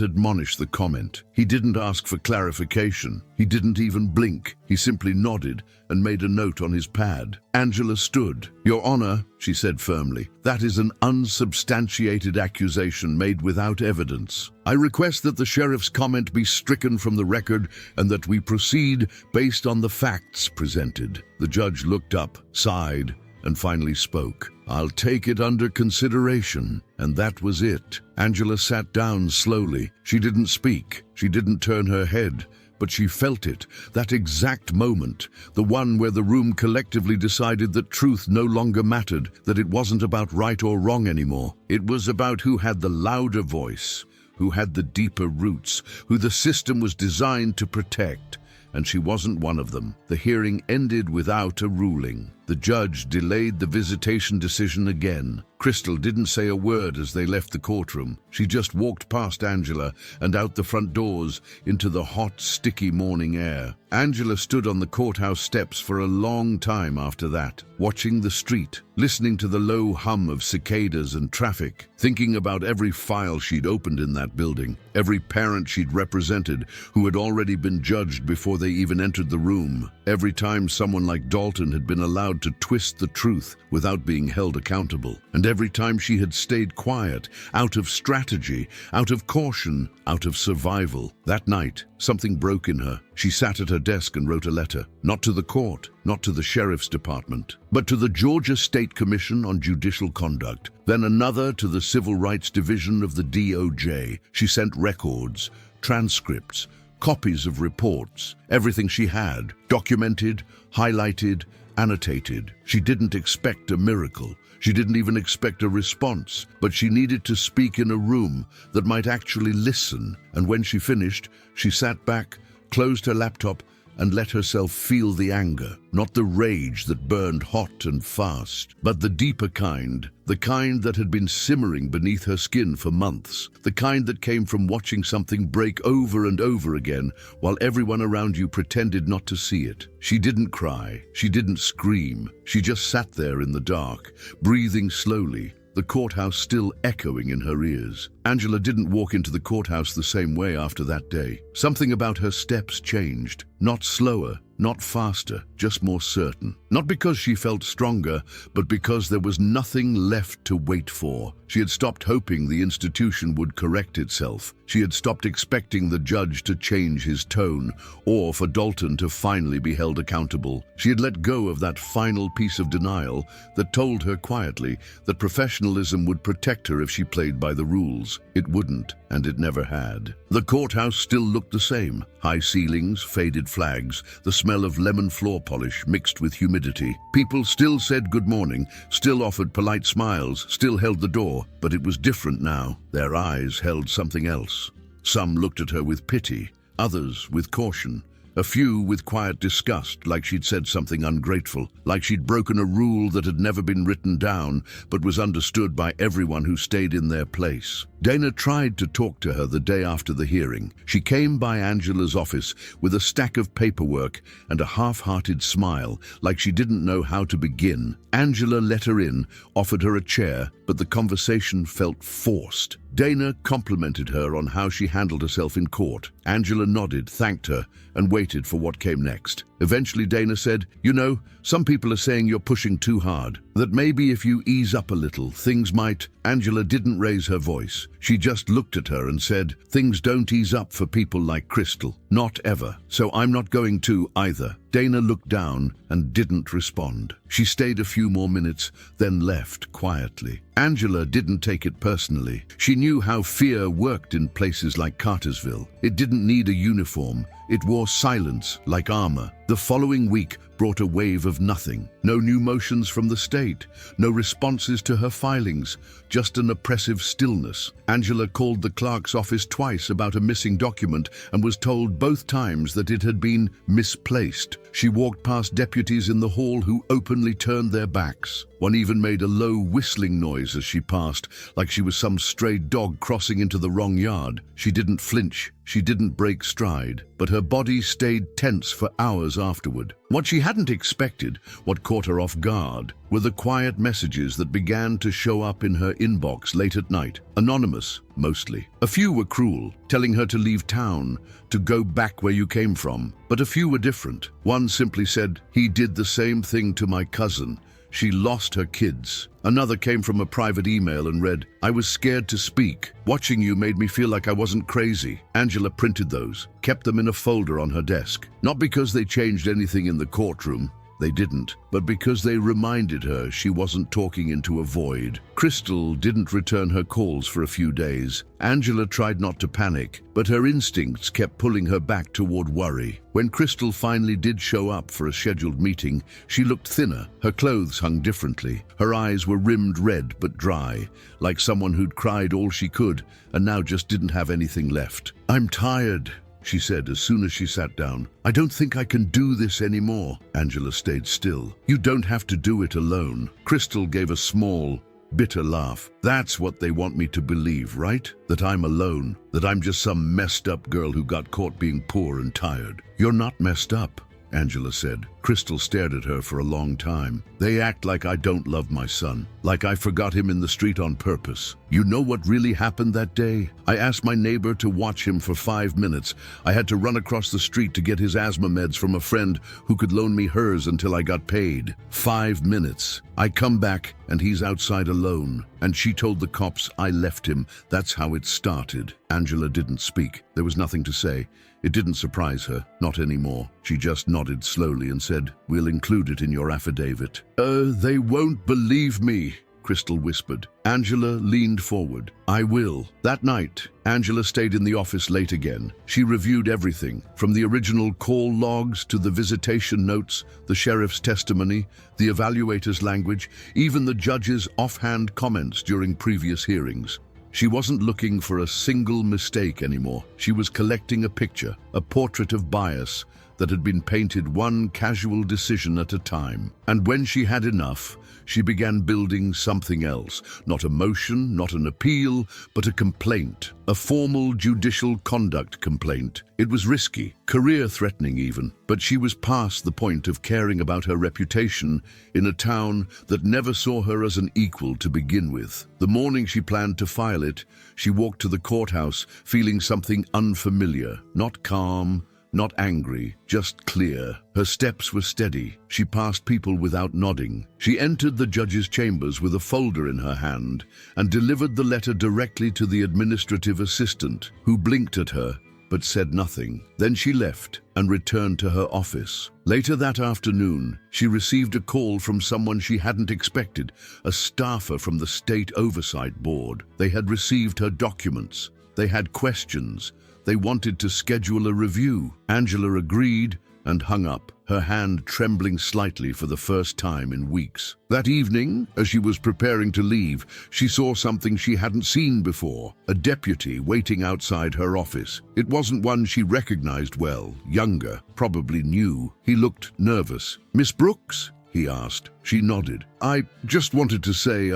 admonish the comment. He didn't ask for clarification. He didn't even blink. He simply nodded and made a note on his pad. Angela stood. "Your Honor," she said firmly, "that is an unsubstantiated accusation made without evidence. I request that the sheriff's comment be stricken from the record and that we proceed based on the facts presented." The judge looked up, sighed, and finally spoke. "I'll take it under consideration." And that was it. Angela sat down slowly. She didn't speak. She didn't turn her head. But she felt it, that exact moment, the one where the room collectively decided that truth no longer mattered, that it wasn't about right or wrong anymore. It was about who had the louder voice, who had the deeper roots, who the system was designed to protect. And she wasn't one of them. The hearing ended without a ruling. The judge delayed the visitation decision again. Crystal didn't say a word as they left the courtroom. She just walked past Angela and out the front doors into the hot, sticky morning air. Angela stood on the courthouse steps for a long time after that, watching the street, listening to the low hum of cicadas and traffic, thinking about every file she'd opened in that building, every parent she'd represented who had already been judged before they even entered the room, every time someone like Dalton had been allowed to twist the truth without being held accountable, and every time she had stayed quiet, out of strategy, out of caution, out of survival. That night, something broke in her. She sat at her desk and wrote a letter, not to the court, not to the sheriff's department, but to the Georgia State Commission on Judicial Conduct, then another to the Civil Rights Division of the DOJ. She sent records, transcripts, copies of reports, everything she had, documented, highlighted, annotated. She didn't expect a miracle. She didn't even expect a response, but she needed to speak in a room that might actually listen. And when she finished, she sat back, closed her laptop, and let herself feel the anger, not the rage that burned hot and fast, but the deeper kind, the kind that had been simmering beneath her skin for months, the kind that came from watching something break over and over again while everyone around you pretended not to see it. She didn't cry, she didn't scream, she just sat there in the dark, breathing slowly, the courthouse still echoing in her ears. Angela didn't walk into the courthouse the same way after that day. Something about her steps changed. Not slower, not faster, just more certain. Not because she felt stronger, but because there was nothing left to wait for. She had stopped hoping the institution would correct itself. She had stopped expecting the judge to change his tone, or for Dalton to finally be held accountable. She had let go of that final piece of denial that told her quietly that professionalism would protect her if she played by the rules. It wouldn't, and it never had. The courthouse still looked the same. High ceilings, faded flags, the smell of lemon floor polish mixed with humidity. People still said good morning, still offered polite smiles, still held the door, but it was different now. Their eyes held something else. Some looked at her with pity, others with caution. A few with quiet disgust, like she'd said something ungrateful, like she'd broken a rule that had never been written down, but was understood by everyone who stayed in their place. Dana tried to talk to her the day after the hearing. She came by Angela's office with a stack of paperwork and a half-hearted smile, like she didn't know how to begin. Angela let her in, offered her a chair, but the conversation felt forced. Dana complimented her on how she handled herself in court. Angela nodded, thanked her, and waited for what came next. Eventually, Dana said, "You know, some people are saying you're pushing too hard. That maybe if you ease up a little, things might—" Angela didn't raise her voice. She just looked at her and said, "Things don't ease up for people like Crystal. Not ever. So I'm not going to either." Dana looked down and didn't respond. She stayed a few more minutes, then left quietly. Angela didn't take it personally. She knew how fear worked in places like Cartersville. It didn't need a uniform. It wore silence like armor. The following week brought a wave of nothing. No new motions from the state, no responses to her filings, just an oppressive stillness. Angela called the clerk's office twice about a missing document and was told both times that it had been misplaced. She walked past deputies in the hall who openly turned their backs. One even made a low whistling noise as she passed, like she was some stray dog crossing into the wrong yard. She didn't flinch. She didn't break stride, but her body stayed tense for hours afterward. What she hadn't expected, what caught her off guard, were the quiet messages that began to show up in her inbox late at night. Anonymous, mostly. A few were cruel, telling her to leave town, to go back where you came from. But a few were different. One simply said, "He did the same thing to my cousin. She lost her kids." Another came from a private email and read, "I was scared to speak. Watching you made me feel like I wasn't crazy." Angela printed those, kept them in a folder on her desk. Not because they changed anything in the courtroom. They didn't, but because they reminded her she wasn't talking into a void. Crystal didn't return her calls for a few days. Angela tried not to panic, but her instincts kept pulling her back toward worry. When Crystal finally did show up for a scheduled meeting, she looked thinner. Her clothes hung differently. Her eyes were rimmed red but dry, like someone who'd cried all she could and now just didn't have anything left. "I'm tired," she said as soon as she sat down. "I don't think I can do this anymore." Angela stayed still. "You don't have to do it alone." Crystal gave a small, bitter laugh. "That's what they want me to believe, right? That I'm alone, that I'm just some messed up girl who got caught being poor and tired." "You're not messed up," Angela said. Crystal stared at her for a long time. "They act like I don't love my son, like I forgot him in the street on purpose. You know what really happened that day? I asked my neighbor to watch him for 5 minutes. I had to run across the street to get his asthma meds from a friend who could loan me hers until I got paid. 5 minutes. I come back and he's outside alone. And she told the cops I left him. That's how it started." Angela didn't speak. There was nothing to say. It didn't surprise her, not anymore. She just nodded slowly and said, "We'll include it in your affidavit." They won't believe me," Crystal whispered. Angela leaned forward. "I will." That night, Angela stayed in the office late again. She reviewed everything, from the original call logs to the visitation notes, the sheriff's testimony, the evaluator's language, even the judge's offhand comments during previous hearings. She wasn't looking for a single mistake anymore. She was collecting a picture, a portrait of bias that had been painted one casual decision at a time. And when she had enough, she began building something else. Not a motion, not an appeal, but a complaint. A formal judicial conduct complaint. It was risky, career-threatening even, but she was past the point of caring about her reputation in a town that never saw her as an equal to begin with. The morning she planned to file it, she walked to the courthouse feeling something unfamiliar, not calm, not angry, just clear. Her steps were steady. She passed people without nodding. She entered the judge's chambers with a folder in her hand and delivered the letter directly to the administrative assistant, who blinked at her but said nothing. Then she left and returned to her office. Later that afternoon, she received a call from someone she hadn't expected, a staffer from the State Oversight Board. They had received her documents. They had questions. They wanted to schedule a review. Angela agreed and hung up, her hand trembling slightly for the first time in weeks. That evening, as she was preparing to leave, she saw something she hadn't seen before, a deputy waiting outside her office. It wasn't one she recognized well, younger, probably new. He looked nervous. "Miss Brooks?" he asked. She nodded. "I just wanted to say,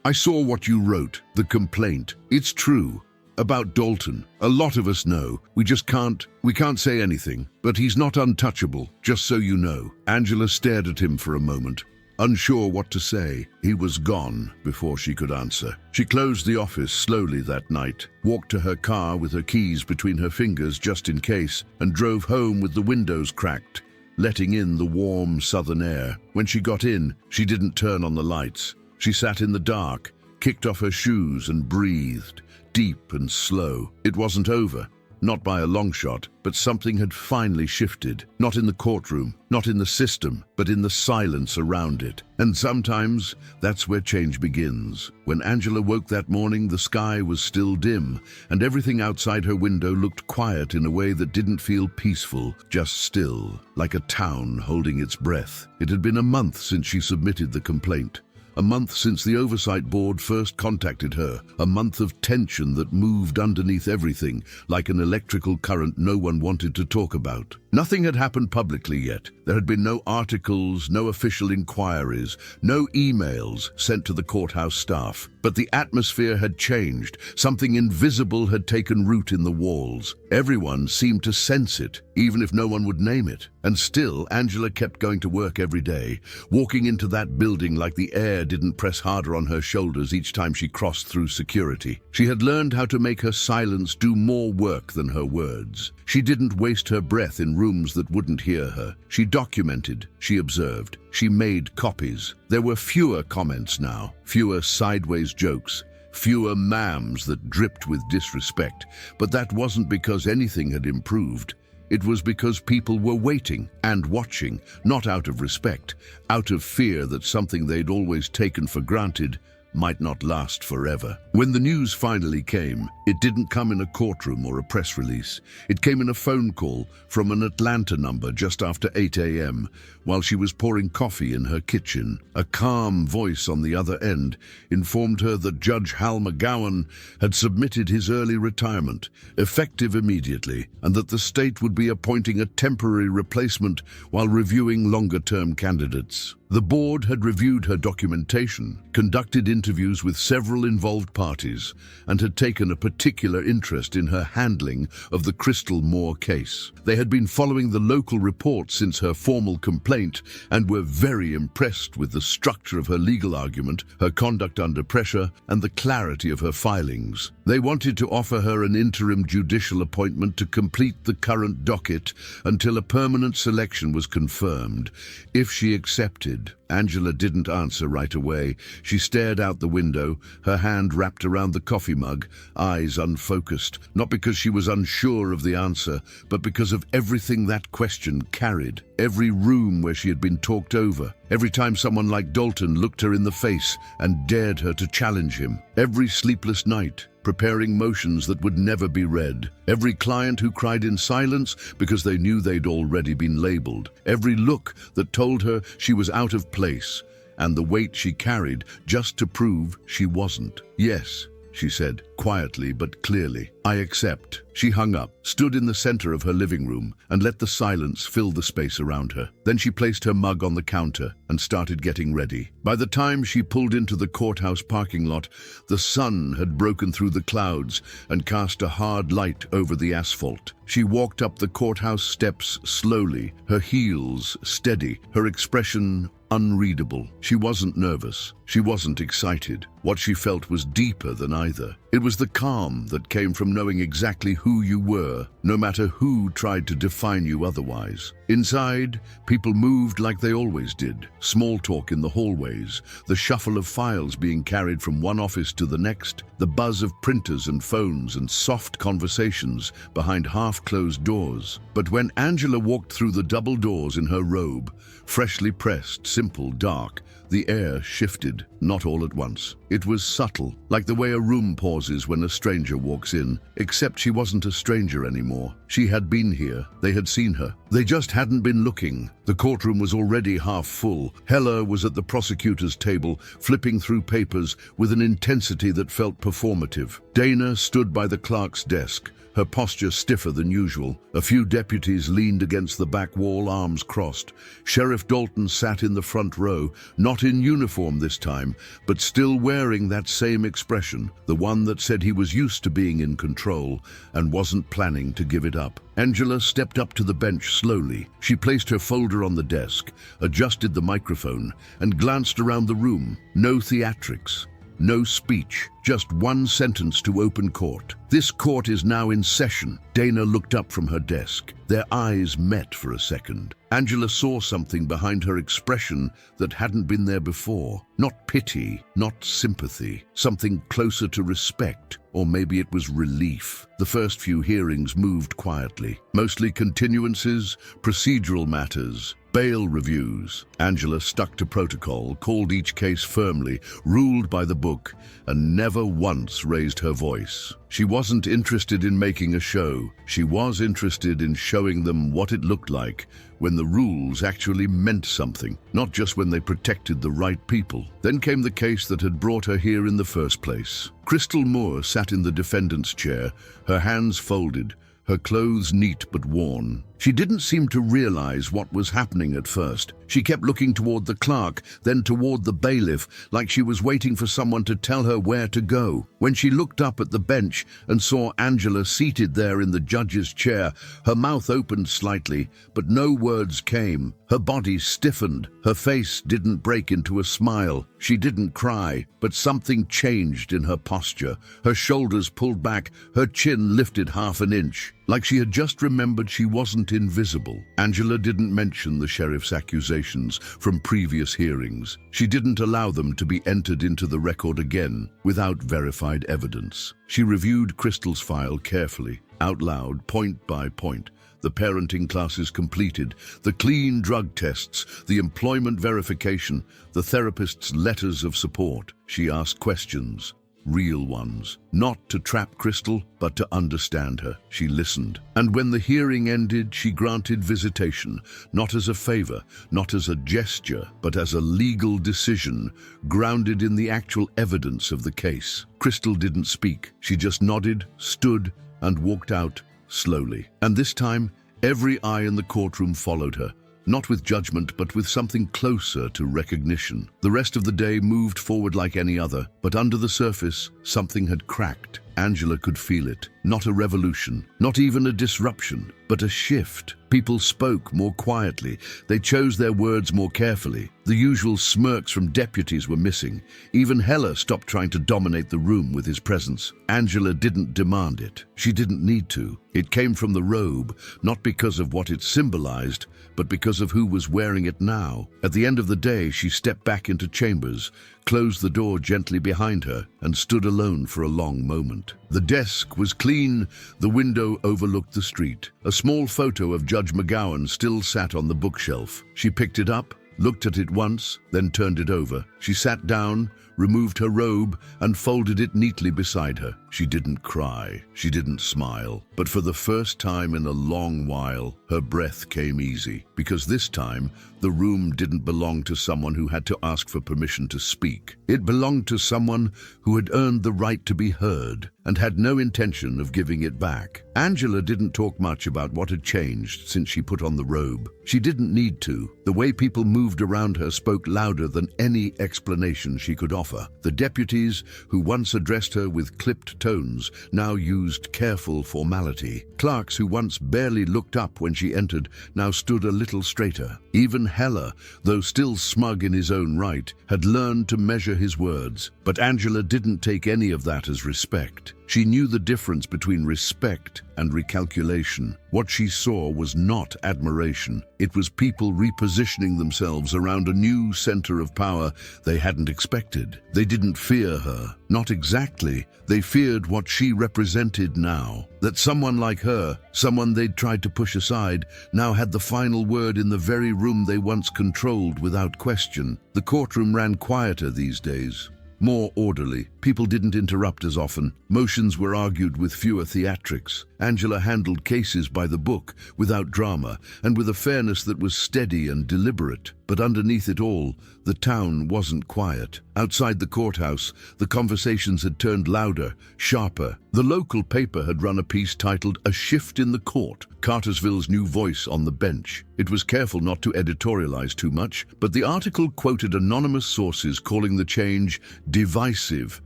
I saw what you wrote, the complaint. It's true. About Dalton. A lot of us know. We can't say anything. But he's not untouchable, just so you know." Angela stared at him for a moment. unsure what to say. He was gone before she could answer. She closed the office slowly that night, walked to her car with her keys between her fingers just in case, and drove home with the windows cracked, letting in the warm southern air. When she got in, she didn't turn on the lights. She sat in the dark, kicked off her shoes and breathed, deep and slow. It wasn't over. Not by a long shot, but something had finally shifted. Not in the courtroom, not in the system, but in the silence around it. And sometimes that's where change begins. When Angela woke that morning, the sky was still dim, and everything outside her window looked quiet in a way that didn't feel peaceful, just still, like a town holding its breath. It had been a month since she submitted the complaint. A month since the oversight board first contacted her, a month of tension that moved underneath everything, like an electrical current no one wanted to talk about. Nothing had happened publicly yet. There had been no articles, no official inquiries, no emails sent to the courthouse staff. But the atmosphere had changed. Something invisible had taken root in the walls. Everyone seemed to sense it, even if no one would name it. And still, Angela kept going to work every day, walking into that building like the air didn't press harder on her shoulders each time she crossed through security. She had learned how to make her silence do more work than her words. She didn't waste her breath in rooms that wouldn't hear her. She documented, she observed, she made copies. There were fewer comments now, fewer sideways jokes, fewer ma'ams that dripped with disrespect. But that wasn't because anything had improved. It was because people were waiting and watching, not out of respect, out of fear that something they'd always taken for granted might not last forever. When the news finally came, it didn't come in a courtroom or a press release. It came in a phone call from an Atlanta number just after 8 a.m. while she was pouring coffee in her kitchen. A calm voice on the other end informed her that Judge Hal McGowan had submitted his early retirement, effective immediately, and that the state would be appointing a temporary replacement while reviewing longer-term candidates. The board had reviewed her documentation, conducted interviews with several involved parties, and had taken a particular interest in her handling of the Crystal Moore case. They had been following the local reports since her formal complaint and were very impressed with the structure of her legal argument, her conduct under pressure, and the clarity of her filings. They wanted to offer her an interim judicial appointment to complete the current docket until a permanent selection was confirmed. If she accepted, Angela didn't answer right away. She stared out the window, her hand wrapped around the coffee mug, eyes unfocused, not because she was unsure of the answer, but because of everything that question carried. Every room where she had been talked over, every time someone like Dalton looked her in the face and dared her to challenge him, every sleepless night, preparing motions that would never be read, every client who cried in silence because they knew they'd already been labeled, every look that told her she was out of place, and the weight she carried just to prove she wasn't. "Yes," she said, quietly but clearly. "I accept." She hung up, stood in the center of her living room, and let the silence fill the space around her. Then she placed her mug on the counter and started getting ready. By the time she pulled into the courthouse parking lot, the sun had broken through the clouds and cast a hard light over the asphalt. She walked up the courthouse steps slowly, her heels steady, her expression unreadable. She wasn't nervous. She wasn't excited. What she felt was deeper than either. It was the calm that came from knowing exactly who you were, no matter who tried to define you otherwise. Inside, people moved like they always did. Small talk in the hallways, the shuffle of files being carried from one office to the next, the buzz of printers and phones, and soft conversations behind half-closed doors. But when Angela walked through the double doors in her robe, freshly pressed, simple, dark, the air shifted, not all at once. It was subtle, like the way a room pauses when a stranger walks in, except she wasn't a stranger anymore. She had been here. They had seen her. They just hadn't been looking. The courtroom was already half full. Heller was at the prosecutor's table, flipping through papers with an intensity that felt performative. Dana stood by the clerk's desk, her posture stiffer than usual. A few deputies leaned against the back wall, arms crossed. Sheriff Dalton sat in the front row, not in uniform this time, but still wearing that same expression, the one that said he was used to being in control and wasn't planning to give it up. Angela stepped up to the bench slowly. She placed her folder on the desk, adjusted the microphone, and glanced around the room. No theatrics. No speech, just one sentence to open court. This court is now in session. Dana looked up from her desk. Their eyes met for a second. Angela saw something behind her expression that hadn't been there before. Not pity, not sympathy, something closer to respect, or maybe it was relief. The first few hearings moved quietly. Mostly continuances, procedural matters, bail reviews. Angela stuck to protocol, called each case firmly, ruled by the book, and never once raised her voice. She wasn't interested in making a show. She was interested in showing them what it looked like when the rules actually meant something, not just when they protected the right people. Then came the case that had brought her here in the first place. Crystal Moore sat in the defendant's chair, her hands folded, her clothes neat but worn. She didn't seem to realize what was happening at first. She kept looking toward the clerk, then toward the bailiff, like she was waiting for someone to tell her where to go. When she looked up at the bench and saw Angela seated there in the judge's chair, her mouth opened slightly, but no words came. Her body stiffened. Her face didn't break into a smile. She didn't cry, but something changed in her posture. Her shoulders pulled back, her chin lifted half an inch. Like she had just remembered she wasn't invisible. Angela didn't mention the sheriff's accusations from previous hearings. She didn't allow them to be entered into the record again without verified evidence. She reviewed Crystal's file carefully, out loud, point by point. The parenting classes completed, the clean drug tests, the employment verification, the therapist's letters of support. She asked questions. Real ones. Not to trap Crystal, but to understand her. She listened. And when the hearing ended, she granted visitation, not as a favor, not as a gesture, but as a legal decision, grounded in the actual evidence of the case. Crystal didn't speak. She just nodded, stood, and walked out slowly. And this time, every eye in the courtroom followed her. Not with judgment, but with something closer to recognition. The rest of the day moved forward like any other, but under the surface, something had cracked. Angela could feel it. Not a revolution, not even a disruption, but a shift. People spoke more quietly. They chose their words more carefully. The usual smirks from deputies were missing. Even Heller stopped trying to dominate the room with his presence. Angela didn't demand it. She didn't need to. It came from the robe, not because of what it symbolized, but because of who was wearing it now. At the end of the day, she stepped back into chambers, closed the door gently behind her, and stood alone for a long moment. The desk was clean, the window overlooked the street. A small photo of Judge McGowan still sat on the bookshelf. She picked it up, looked at it once, then turned it over. She sat down, removed her robe, and folded it neatly beside her. She didn't cry, she didn't smile, but for the first time in a long while, her breath came easy, because this time, the room didn't belong to someone who had to ask for permission to speak. It belonged to someone who had earned the right to be heard and had no intention of giving it back. Angela didn't talk much about what had changed since she put on the robe. She didn't need to. The way people moved around her spoke louder than any explanation she could offer. The deputies, who once addressed her with clipped tones, now used careful formality. Clerks who once barely looked up when she entered now stood a little straighter. Even Heller, though still smug in his own right, had learned to measure his words. But Angela didn't take any of that as respect. She knew the difference between respect and recalculation. What she saw was not admiration. It was people repositioning themselves around a new center of power they hadn't expected. They didn't fear her. Not exactly. They feared what she represented now. That someone like her, someone they'd tried to push aside, now had the final word in the very room they once controlled without question. The courtroom ran quieter these days. More orderly. People didn't interrupt as often. Motions were argued with fewer theatrics. Angela handled cases by the book, without drama, and with a fairness that was steady and deliberate. But underneath it all, the town wasn't quiet. Outside the courthouse, the conversations had turned louder, sharper. The local paper had run a piece titled "A Shift in the Court, Cartersville's New Voice on the Bench." It was careful not to editorialize too much, but the article quoted anonymous sources calling the change divisive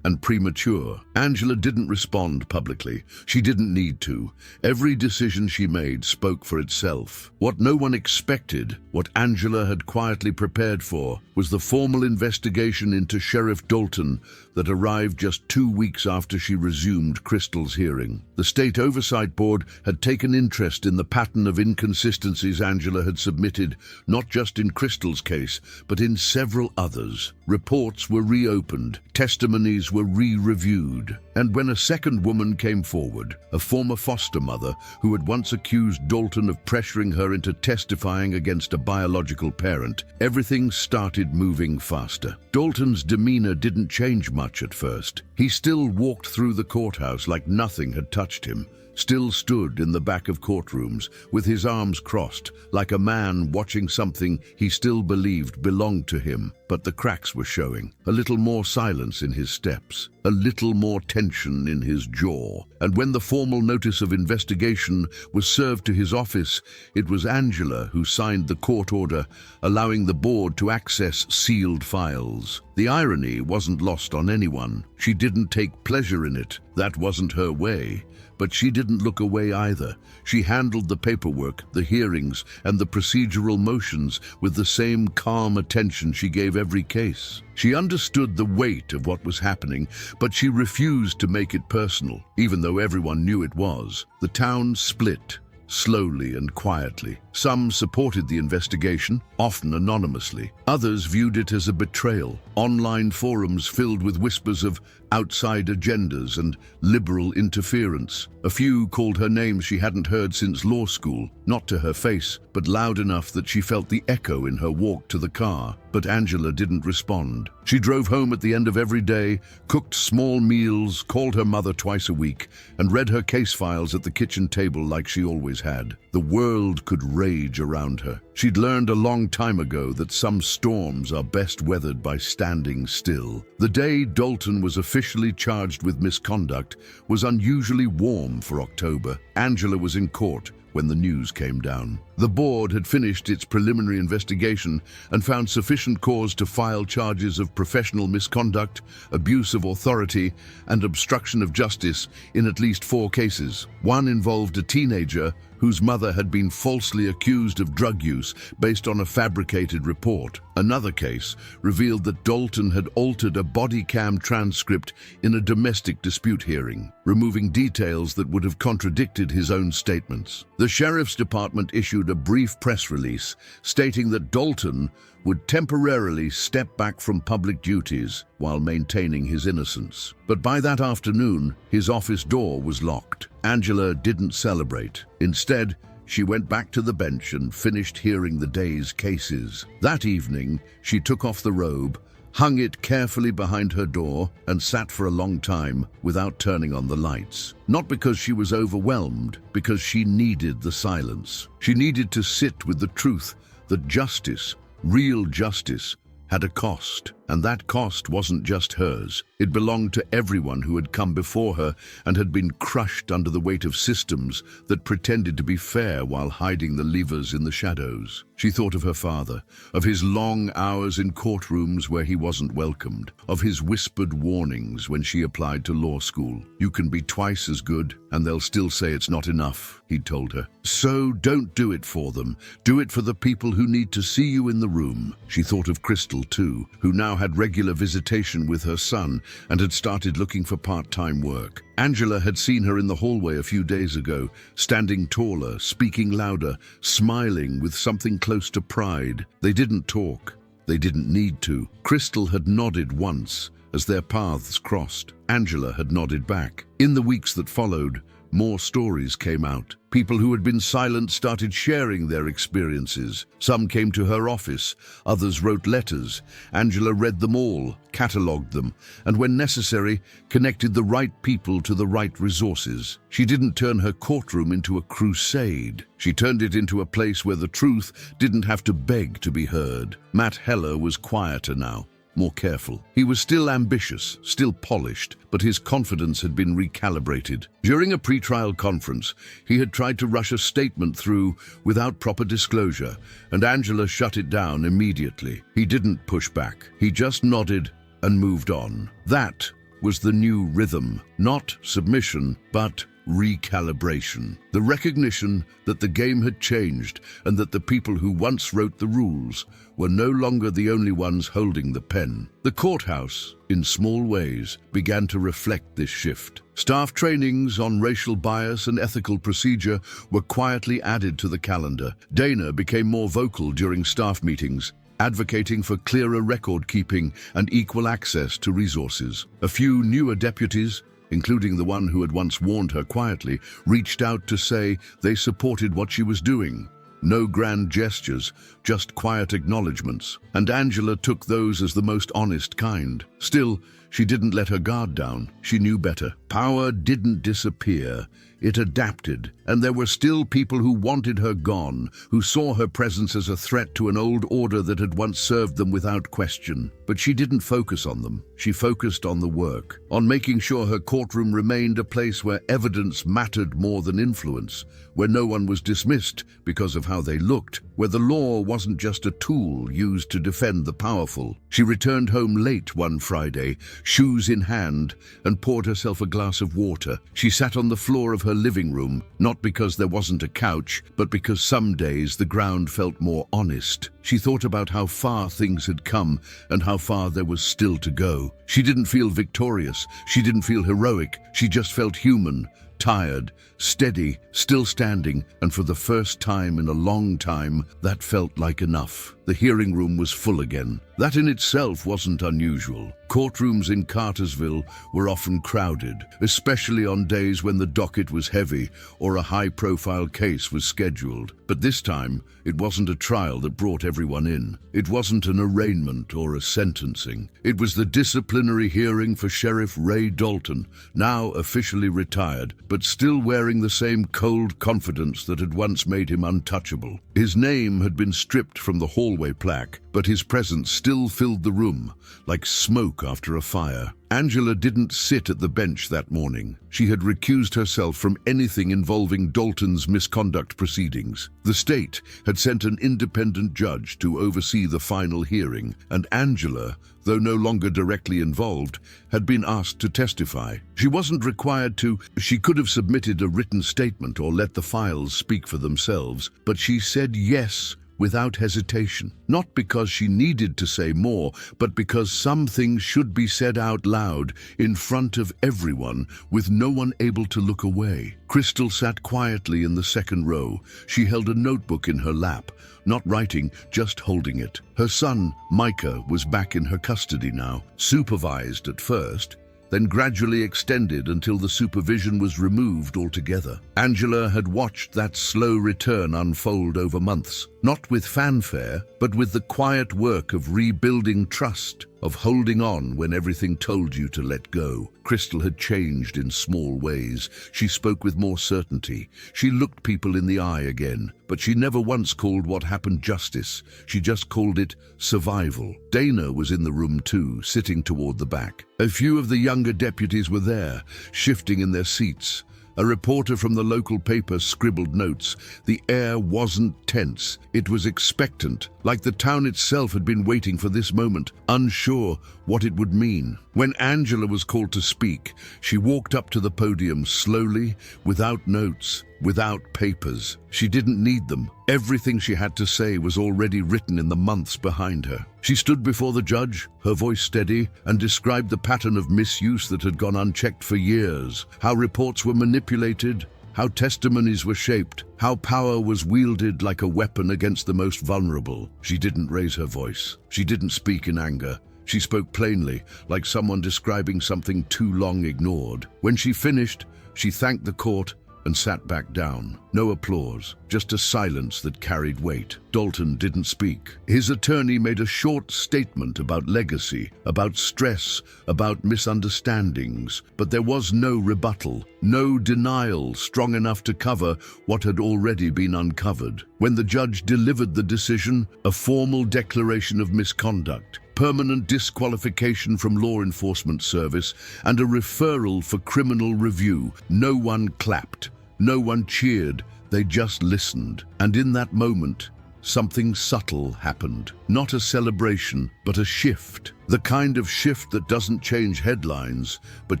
and premature. Angela didn't respond publicly. She didn't need to. Every decision she made spoke for itself. What no one expected, what Angela had quietly prepared for, was the formal investigation into Sheriff Dalton that arrived just 2 weeks after she resumed Crystal's hearing. The State Oversight Board had taken interest in the pattern of inconsistencies Angela had submitted, not just in Crystal's case, but in several others. Reports were reopened, testimonies were re-reviewed, and when a second woman came forward, a former foster mother who had once accused Dalton of pressuring her into testifying against a biological parent, everything started moving faster. Dalton's demeanor didn't change much at first. He still walked through the courthouse like nothing had touched him, still stood in the back of courtrooms with his arms crossed, like a man watching something he still believed belonged to him. But the cracks were showing, a little more silence in his steps, a little more tension in his jaw. And when the formal notice of investigation was served to his office, it was Angela who signed the court order, allowing the board to access sealed files. The irony wasn't lost on anyone. She didn't take pleasure in it. That wasn't her way. But she didn't look away either. She handled the paperwork, the hearings, and the procedural motions with the same calm attention she gave every case. She understood the weight of what was happening, but she refused to make it personal, even though everyone knew it was. The town split, slowly and quietly. Some supported the investigation, often anonymously. Others viewed it as a betrayal. Online forums filled with whispers of outside agendas and liberal interference. A few called her names she hadn't heard since law school, not to her face, but loud enough that she felt the echo in her walk to the car. But Angela didn't respond. She drove home at the end of every day, cooked small meals, called her mother twice a week, and read her case files at the kitchen table like she always had. The world could rage around her. She'd learned a long time ago that some storms are best weathered by standing still. The day Dalton was officially charged with misconduct was unusually warm for October. Angela was in court when the news came down. The board had finished its preliminary investigation and found sufficient cause to file charges of professional misconduct, abuse of authority, and obstruction of justice in at least 4 cases. One involved a teenager whose mother had been falsely accused of drug use based on a fabricated report. Another case revealed that Dalton had altered a body cam transcript in a domestic dispute hearing, removing details that would have contradicted his own statements. The sheriff's department issued a brief press release stating that Dalton would temporarily step back from public duties while maintaining his innocence. But by that afternoon, his office door was locked. Angela didn't celebrate. Instead, she went back to the bench and finished hearing the day's cases. That evening, she took off the robe, hung it carefully behind her door, and sat for a long time without turning on the lights. Not because she was overwhelmed, because she needed the silence. She needed to sit with the truth that justice, real justice, had a cost. And that cost wasn't just hers. It belonged to everyone who had come before her and had been crushed under the weight of systems that pretended to be fair while hiding the levers in the shadows. She thought of her father, of his long hours in courtrooms where he wasn't welcomed, of his whispered warnings when she applied to law school. "You can be twice as good, and they'll still say it's not enough," he'd told her. "So don't do it for them. Do it for the people who need to see you in the room." She thought of Crystal, too, who now had regular visitation with her son and had started looking for part-time work. Angela had seen her in the hallway a few days ago, standing taller, speaking louder, smiling with something close to pride. They didn't talk. They didn't need to. Crystal had nodded once as their paths crossed. Angela had nodded back. In the weeks that followed, more stories came out. People who had been silent started sharing their experiences. Some came to her office, others wrote letters. Angela read them all, catalogued them, and when necessary, connected the right people to the right resources. She didn't turn her courtroom into a crusade. She turned it into a place where the truth didn't have to beg to be heard. Matt Heller was quieter now, more careful. He was still ambitious, still polished, but his confidence had been recalibrated. During a pre-trial conference, he had tried to rush a statement through without proper disclosure, and Angela shut it down immediately. He didn't push back. He just nodded and moved on. That was the new rhythm, not submission, but recalibration. The recognition that the game had changed and that the people who once wrote the rules were no longer the only ones holding the pen. The courthouse, in small ways, began to reflect this shift. Staff trainings on racial bias and ethical procedure were quietly added to the calendar. Dana became more vocal during staff meetings, advocating for clearer record-keeping and equal access to resources. A few newer deputies, including the one who had once warned her quietly, reached out to say they supported what she was doing. No grand gestures, just quiet acknowledgements, and Angela took those as the most honest kind. Still, she didn't let her guard down. She knew better. Power didn't disappear. It adapted, and there were still people who wanted her gone, who saw her presence as a threat to an old order that had once served them without question. But she didn't focus on them. She focused on the work, on making sure her courtroom remained a place where evidence mattered more than influence, where no one was dismissed because of how they looked, where the law wasn't just a tool used to defend the powerful. She returned home late one Friday, shoes in hand, and poured herself a glass of water. She sat on the floor of her living room, not because there wasn't a couch, but because some days the ground felt more honest. She thought about how far things had come and how far there was still to go. She didn't feel victorious. She didn't feel heroic. She just felt human. Tired, steady, still standing, and for the first time in a long time, that felt like enough. The hearing room was full again. That in itself wasn't unusual. Courtrooms in Cartersville were often crowded, especially on days when the docket was heavy or a high-profile case was scheduled. But this time, it wasn't a trial that brought everyone in. It wasn't an arraignment or a sentencing. It was the disciplinary hearing for Sheriff Ray Dalton, now officially retired, but still wearing the same cold confidence that had once made him untouchable. His name had been stripped from the hallway plaque, but his presence still filled the room, like smoke after a fire. Angela didn't sit at the bench that morning. She had recused herself from anything involving Dalton's misconduct proceedings. The state had sent an independent judge to oversee the final hearing, and Angela, though no longer directly involved, had been asked to testify. She wasn't required to. She could have submitted a written statement or let the files speak for themselves, but she said yes without hesitation, not because she needed to say more, but because some things should be said out loud in front of everyone, with no one able to look away. Crystal sat quietly in the second row. She held a notebook in her lap, not writing, just holding it. Her son, Micah, was back in her custody now, supervised at first, then gradually extended until the supervision was removed altogether. Angela had watched that slow return unfold over months, not with fanfare, but with the quiet work of rebuilding trust, of holding on when everything told you to let go. Crystal had changed in small ways. She spoke with more certainty. She looked people in the eye again, but she never once called what happened justice. She just called it survival. Dana was in the room too, sitting toward the back. A few of the younger deputies were there, shifting in their seats. A reporter from the local paper scribbled notes. The air wasn't tense. It was expectant, like the town itself had been waiting for this moment, unsure what it would mean. When Angela was called to speak, she walked up to the podium slowly, without notes, without papers. She didn't need them. Everything she had to say was already written in the months behind her. She stood before the judge, her voice steady, and described the pattern of misuse that had gone unchecked for years, how reports were manipulated, how testimonies were shaped, how power was wielded like a weapon against the most vulnerable. She didn't raise her voice. She didn't speak in anger. She spoke plainly, like someone describing something too long ignored. When she finished, she thanked the court and sat back down. No applause, just a silence that carried weight. Dalton didn't speak. His attorney made a short statement about legacy, about stress, about misunderstandings, but there was no rebuttal, no denial strong enough to cover what had already been uncovered. When the judge delivered the decision, a formal declaration of misconduct, permanent disqualification from law enforcement service, and a referral for criminal review. No one clapped, no one cheered, they just listened. And in that moment, something subtle happened. Not a celebration, but a shift. The kind of shift that doesn't change headlines, but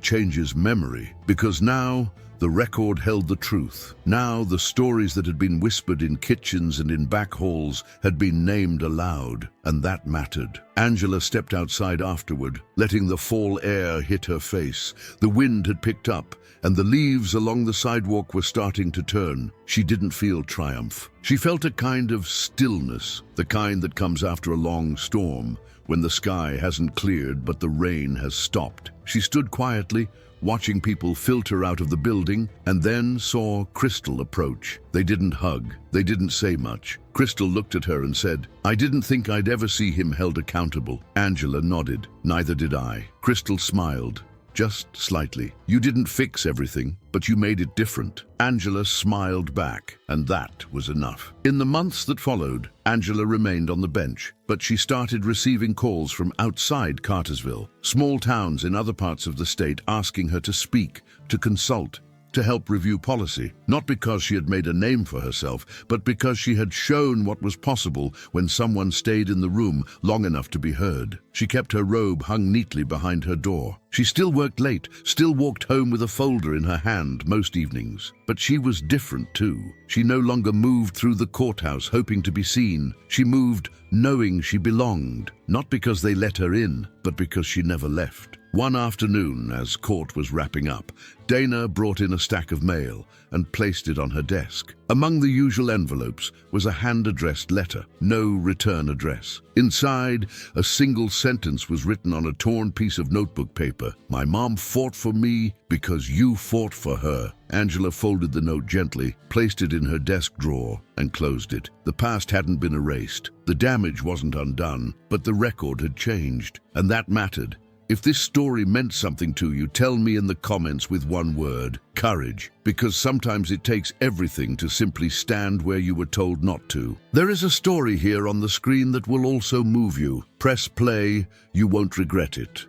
changes memory. Because now, the record held the truth. Now, the stories that had been whispered in kitchens and in back halls had been named aloud, and that mattered. Angela stepped outside afterward, letting the fall air hit her face. The wind had picked up, and the leaves along the sidewalk were starting to turn. She didn't feel triumph. She felt a kind of stillness, the kind that comes after a long storm, when the sky hasn't cleared but the rain has stopped. She stood quietly, watching people filter out of the building, and then saw Crystal approach. They didn't hug. They didn't say much. Crystal looked at her and said, "I didn't think I'd ever see him held accountable." Angela nodded. "Neither did I." Crystal smiled. Just slightly. "You didn't fix everything, but you made it different." Angela smiled back, and that was enough. In the months that followed, Angela remained on the bench, but she started receiving calls from outside Cartersville, small towns in other parts of the state asking her to speak, to consult, to help review policy, not because she had made a name for herself, but because she had shown what was possible when someone stayed in the room long enough to be heard. She kept her robe hung neatly behind her door. She still worked late, still walked home with a folder in her hand most evenings. But she was different too. She no longer moved through the courthouse hoping to be seen. She moved knowing she belonged, not because they let her in, but because she never left. One afternoon, as court was wrapping up, Dana brought in a stack of mail and placed it on her desk. Among the usual envelopes was a hand-addressed letter, no return address. Inside, a single sentence was written on a torn piece of notebook paper. "My mom fought for me because you fought for her." Angela folded the note gently, placed it in her desk drawer, and closed it. The past hadn't been erased. The damage wasn't undone, but the record had changed, and that mattered. If this story meant something to you, tell me in the comments with one word: courage. Because sometimes it takes everything to simply stand where you were told not to. There is a story here on the screen that will also move you. Press play, you won't regret it.